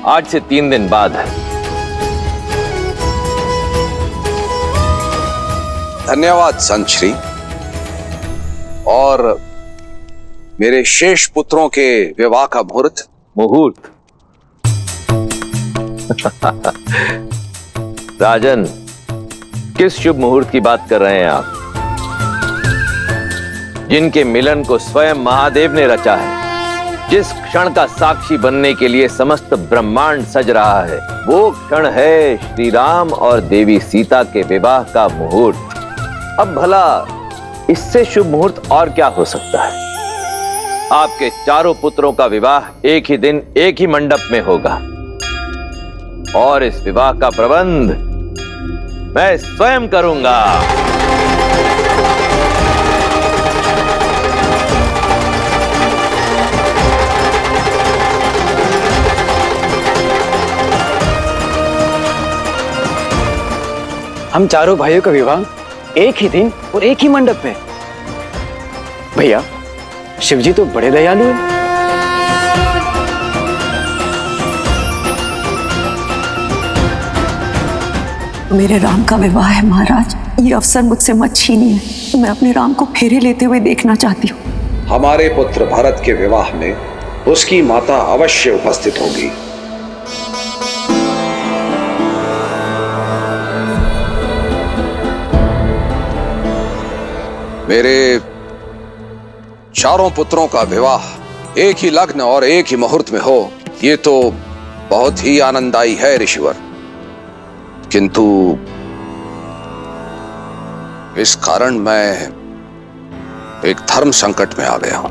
आज से 3 दिन बाद है। धन्यवाद संत श्री। और मेरे शेष पुत्रों के विवाह का मुहूर्त? मुहूर्त? राजन, किस शुभ मुहूर्त की बात कर रहे हैं आप? जिनके मिलन को स्वयं महादेव ने रचा है, जिस क्षण का साक्षी बनने के लिए समस्त ब्रह्मांड सज रहा है, वो क्षण है श्री राम और देवी सीता के विवाह का मुहूर्त। अब भला इससे शुभ मुहूर्त और क्या हो सकता है? आपके चारों पुत्रों का विवाह एक ही दिन एक ही मंडप में होगा और इस विवाह का प्रबंध मैं स्वयं करूंगा। हम चारों भाइयों का विवाह एक ही दिन और एक ही मंडप में? भैया, शिवजी तो बड़े दयालु हैं। मेरे राम का विवाह है महाराज, ये अवसर मुझसे मत छीनिए। मैं अपने राम को फेरे लेते हुए देखना चाहती हूँ। हमारे पुत्र भरत के विवाह में उसकी माता अवश्य उपस्थित होगी। मेरे चारों पुत्रों का विवाह एक ही लग्न और एक ही मुहूर्त में हो, ये तो बहुत ही आनंददायी है ऋषिवर। किंतु इस कारण मैं एक धर्म संकट में आ गया हूं।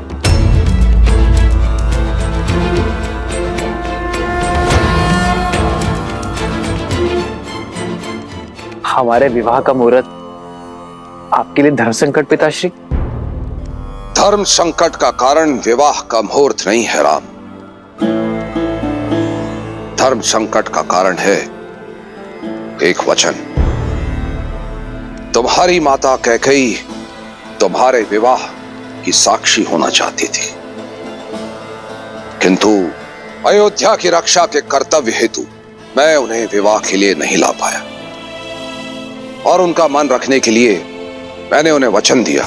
हमारे विवाह का मुहूर्त आपके लिए धर्म संकट पिताश्री? धर्म संकट का कारण विवाह का मुहूर्त नहीं है राम। धर्म संकट का कारण है एक वचन। तुम्हारी माता कैकेयी तुम्हारे विवाह की साक्षी होना चाहती थी, किंतु अयोध्या की रक्षा के कर्तव्य हेतु मैं उन्हें विवाह के लिए नहीं ला पाया और उनका मन रखने के लिए मैंने उन्हें वचन दिया,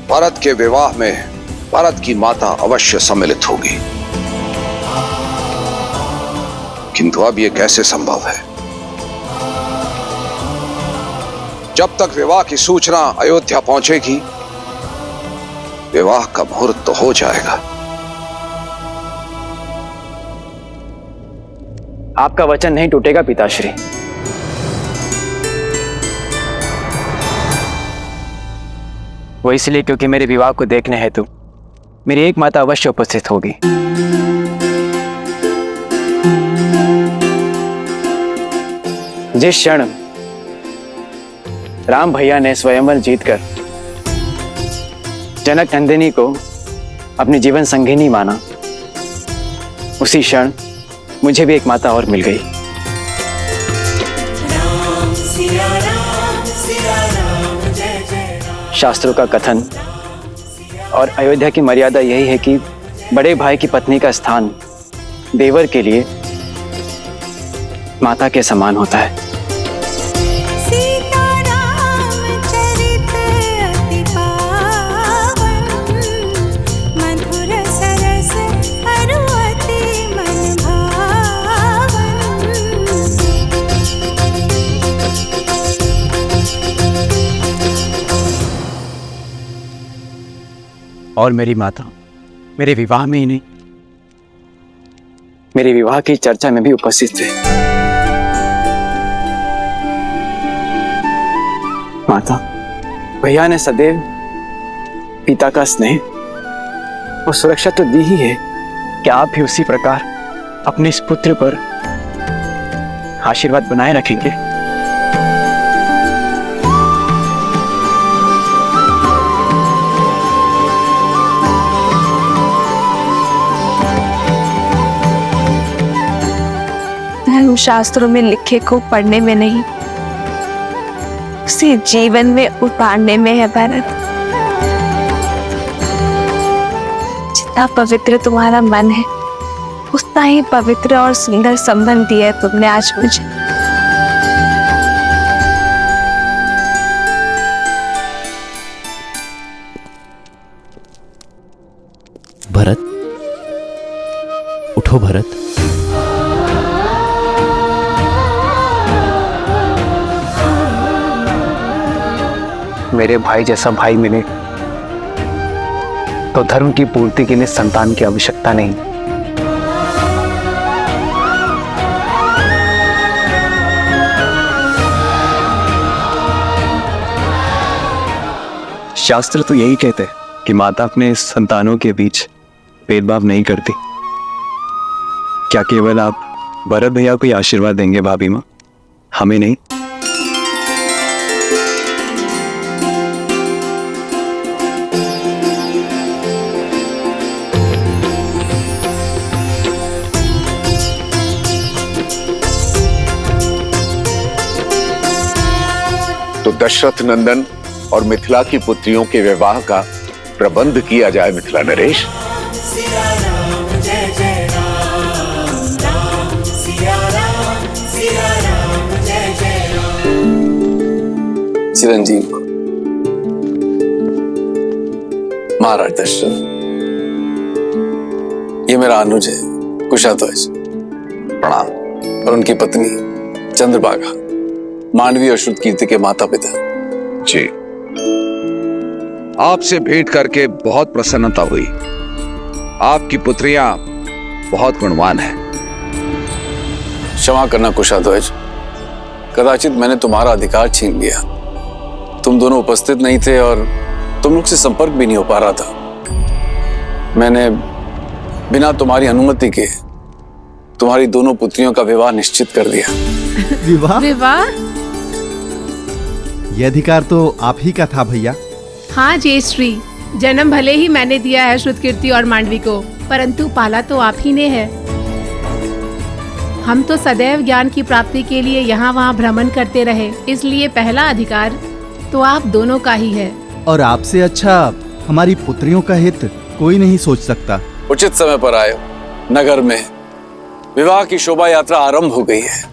भरत के विवाह में भरत की माता अवश्य सम्मिलित होगी। किंतु अब यह कैसे संभव है? जब तक विवाह की सूचना अयोध्या पहुंचेगी, विवाह का मुहूर्त तो हो जाएगा। आपका वचन नहीं टूटेगा पिताश्री। वो इसलिए क्योंकि मेरे विवाह को देखने हेतु मेरी एक माता अवश्य उपस्थित होगी। जिस क्षण राम भैया ने स्वयंवर जीतकर जनक नंदिनी को अपनी जीवन संगिनी माना, उसी क्षण मुझे भी एक माता और मिल गई। शास्त्रों का कथन और अयोध्या की मर्यादा यही है कि बड़े भाई की पत्नी का स्थान देवर के लिए माता के समान होता है। और मेरी माता मेरे विवाह में ही नहीं, मेरे विवाह की चर्चा में भी उपस्थित थे। माता, भैया ने सदैव पिता का स्नेह और सुरक्षा तो दी ही है, क्या आप भी उसी प्रकार अपने इस पुत्र पर आशीर्वाद बनाए रखेंगे? शास्त्रों में लिखे को पढ़ने में नहीं, उसे जीवन में उतारने में है भरत। जितना पवित्र तुम्हारा मन है, उतना ही पवित्र और सुंदर संबंध दिया है तुमने आज मुझे। भरत, उठो भरत। मेरे भाई जैसा भाई मिले तो धर्म की पूर्ति के लिए संतान की आवश्यकता नहीं। शास्त्र तो यही कहते हैं कि माता अपने संतानों के बीच भेदभाव नहीं करती। क्या केवल आप भरत भैया को ही आशीर्वाद देंगे भाभी माँ, हमें नहीं? तो दशरथ नंदन और मिथिला की पुत्रियों के विवाह का प्रबंध किया जाए मिथिला नरेश। चिरंजीव महाराज दशरथ, ये मेरा अनुज है कुशाध्वज, प्रणाम। और उनकी पत्नी चंद्रभागा, मांडवी और श्रुतकीर्ति के माता पिता। जी, आपसे भेंट करके बहुत प्रसन्नता हुई। आपकी पुत्रियां बहुत गुणवान हैं। क्षमा करना कुशाध्वज, कदाचित मैंने तुम्हारा अधिकार छीन लिया। तुम दोनों उपस्थित नहीं थे और तुम लोग से संपर्क भी नहीं हो पा रहा था। मैंने बिना तुम्हारी अनुमति के तुम्हारी दोनों पुत्रियों का विवाह निश्चित कर दिया। विवाह? विवाह? यह अधिकार तो आप ही का था भैया। हाँ जयश्री, जन्म भले ही मैंने दिया है श्रुतकीर्ति और मांडवी को, परंतु पाला तो आप ही ने है। हम तो सदैव ज्ञान की प्राप्ति के लिए यहाँ वहाँ भ्रमण करते रहे, इसलिए पहला अधिकार तो आप दोनों का ही है। और आपसे अच्छा हमारी पुत्रियों का हित कोई नहीं सोच सकता। उचित समय पर आए हो। नगर में विवाह की शोभा यात्रा आरंभ हो गई है।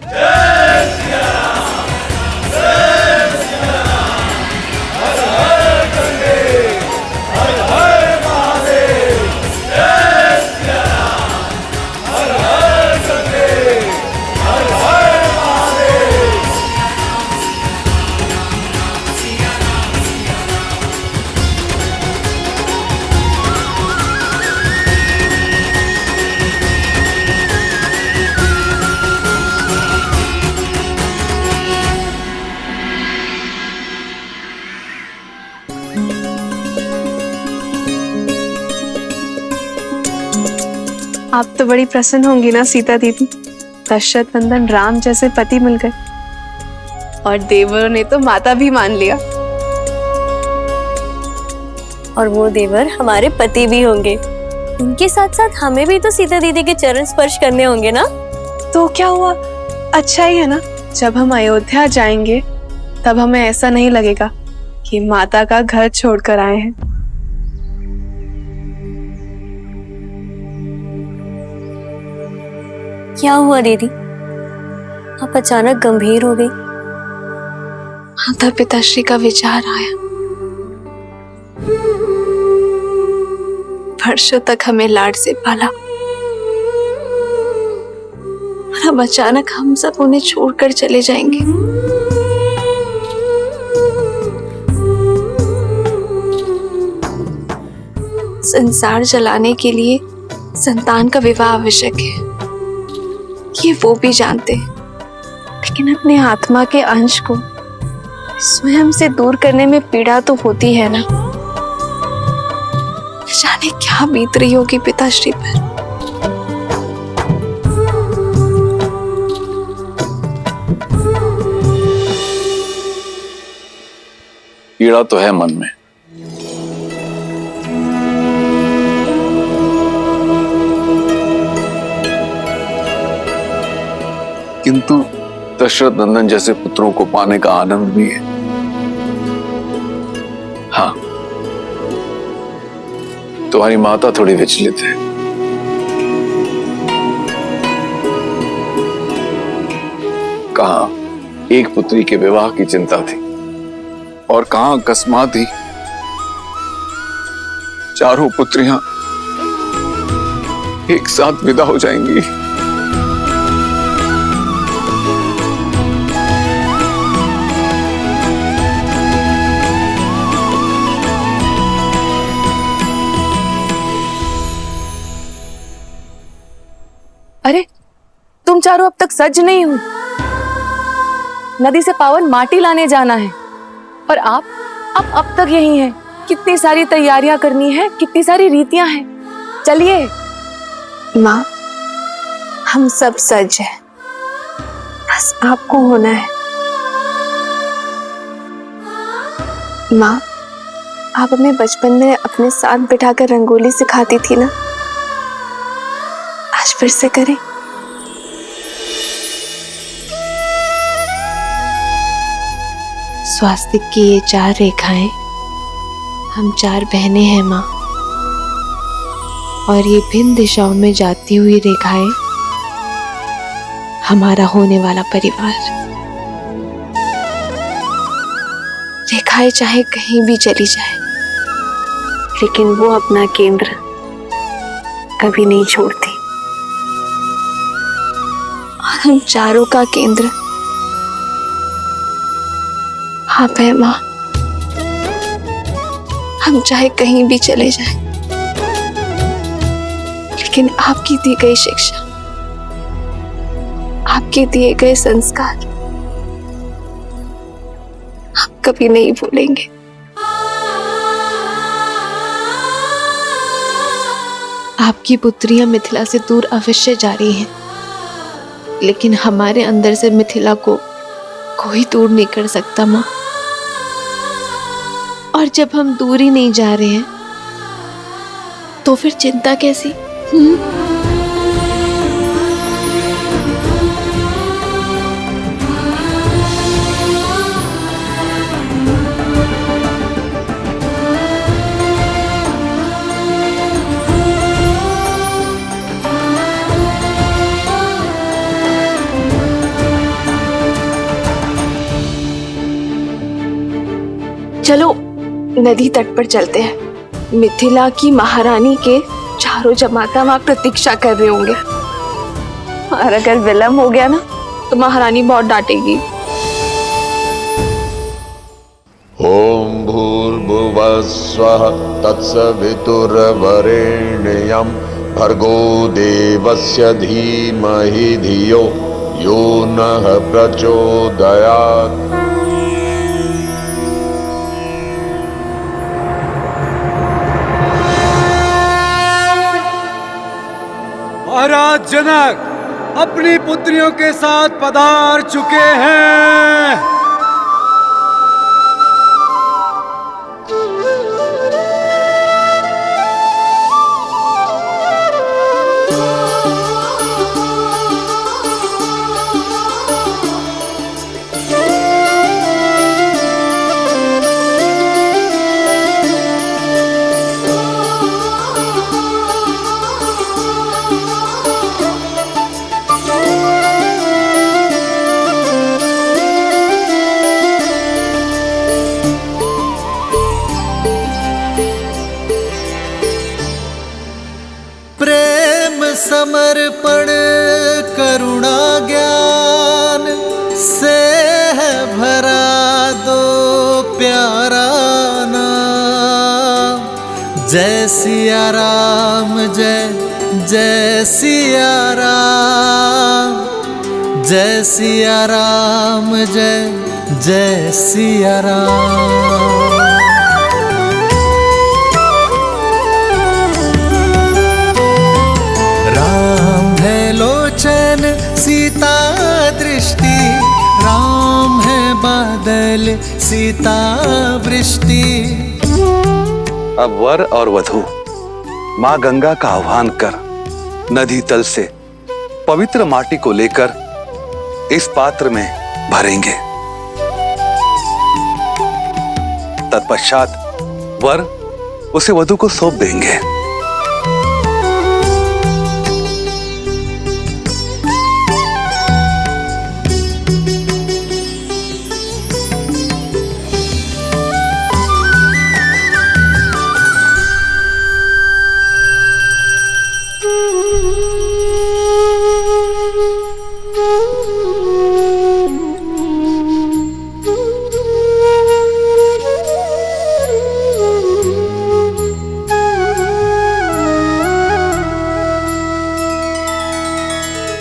आप तो बड़ी प्रसन्न होंगी ना सीता दीदी, दशरथ नंदन राम जैसे पति मिल गए और देवरों ने तो माता भी मान लिया। और वो देवर हमारे पति भी होंगे। उनके साथ साथ हमें भी तो सीता दीदी के चरण स्पर्श करने होंगे ना। तो क्या हुआ, अच्छा ही है ना। जब हम अयोध्या जाएंगे तब हमें ऐसा नहीं लगेगा कि माता का घर छोड़कर आए हैं। क्या हुआ दीदी, आप अचानक गंभीर हो गई? माता पिताश्री का विचार आया। वर्षों तक हमें लाड से पाला और अब अचानक हम सब उन्हें छोड़कर चले जाएंगे। संसार चलाने के लिए संतान का विवाह आवश्यक है, ये वो भी जानते हैं, लेकिन अपने आत्मा के अंश को स्वयं से दूर करने में पीड़ा तो होती है ना। जाने क्या बीत रही होगी पिताश्री पर। पीड़ा तो है मन में। किंतु दशरथ नंदन जैसे पुत्रों को पाने का आनंद भी है। हाँ, तुम्हारी माता थोड़ी विचलित है। कहाँ एक पुत्री के विवाह की चिंता थी और कहाँ अकस्मात ही चारों पुत्रियां एक साथ विदा हो जाएंगी। अरे तुम चारों अब तक सज नहीं हो। नदी से पावन माटी लाने जाना है और आप अब तक यही हैं। कितनी सारी तैयारियां करनी है, कितनी सारी रीतियां हैं। चलिए। माँ, हम सब सज हैं, बस आपको होना है। माँ, आप हमें बचपन में अपने साथ बिठाकर रंगोली सिखाती थी ना, आज फिर से करें। स्वास्तिक की ये 4 रेखाएं, हम 4 बहनें हैं माँ, और ये भिन्न दिशाओं में जाती हुई रेखाएं हमारा होने वाला परिवार। रेखाएं चाहे कहीं भी चली जाए, लेकिन वो अपना केंद्र कभी नहीं छोड़ती। और हम चारों का केंद्र आप है माँ। हम चाहे कहीं भी चले जाएं, लेकिन आपकी दी गई शिक्षा, आपके दिए गए संस्कार हम कभी नहीं भूलेंगे। आपकी पुत्रियां मिथिला से दूर अवश्य जा रही हैं, लेकिन हमारे अंदर से मिथिला को कोई दूर नहीं कर सकता माँ। और जब हम दूर ही नहीं जा रहे हैं, तो फिर चिंता कैसी? चलो नदी तट पर चलते हैं। मिथिला की महारानी के चारों जमाता वहां प्रतीक्षा कर रहे होंगे, और अगर विलंब हो गया ना तो महारानी बहुत डांटेगी। ओम भूर्भुवस्वः तत्सवितुर्वरेण्यं भर्गो देवस्य धीमहि धियो यो नः प्रचोदयात्। महाराज जनक अपनी पुत्रियों के साथ पधार चुके हैं। समर्पण करुणा ज्ञान से है भरा दो प्यारा नाम। जय सिया राम, जय जय सिया राम, जय सिया राम, जय जय सिया राम। लोचन सीता दृष्टि, राम है बादल सीता वृष्टि। अब वर और वधू माँ गंगा का आह्वान कर नदी तल से पवित्र माटी को लेकर इस पात्र में भरेंगे। तत्पश्चात वर उसे वधू को सौंप देंगे।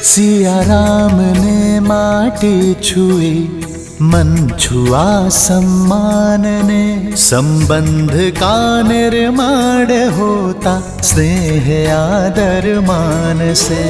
सिया राम ने माटी छुई, मन छुआ सम्मान ने। संबंध का निर्माण होता स्नेह आदर मान से।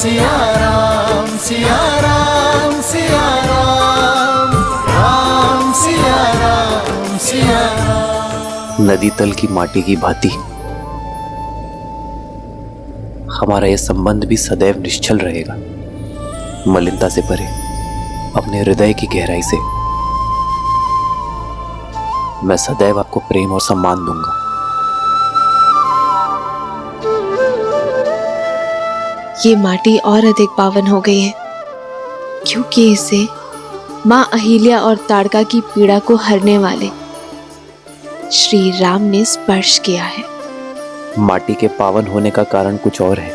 सिया राम सिया राम सिया राम, राम सिया राम सिया राम। नदी तल की माटी की भांति हमारा यह संबंध भी सदैव निश्चल रहेगा, मलिनता से परे, अपने हृदय की गहराई से। मैं सदैव आपको प्रेम और सम्मान दूंगा। ये माटी और अधिक पावन हो गई है क्योंकि इसे माँ अहिल्या और ताड़का की पीड़ा को हरने वाले श्री राम ने स्पर्श किया है। माटी के पावन होने का कारण कुछ और है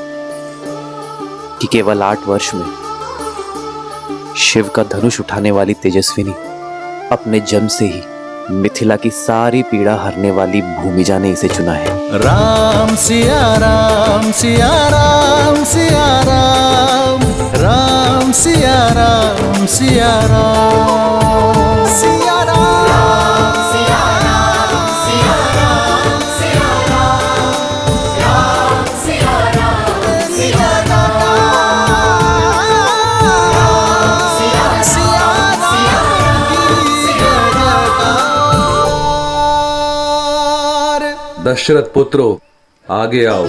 कि केवल 8 वर्ष में शिव का धनुष उठाने वाली तेजस्विनी अपने जन्म से ही मिथिला की सारी पीड़ा हरने वाली भूमिजा ने इसे चुना है। राम सिया राम सिया राम सिया राम, राम सिया राम सिया राम, सिया राम सिया राम सिया राम, सिया राम, राम सिया राम सिया दशरथ पुत्रो, आगे आओ।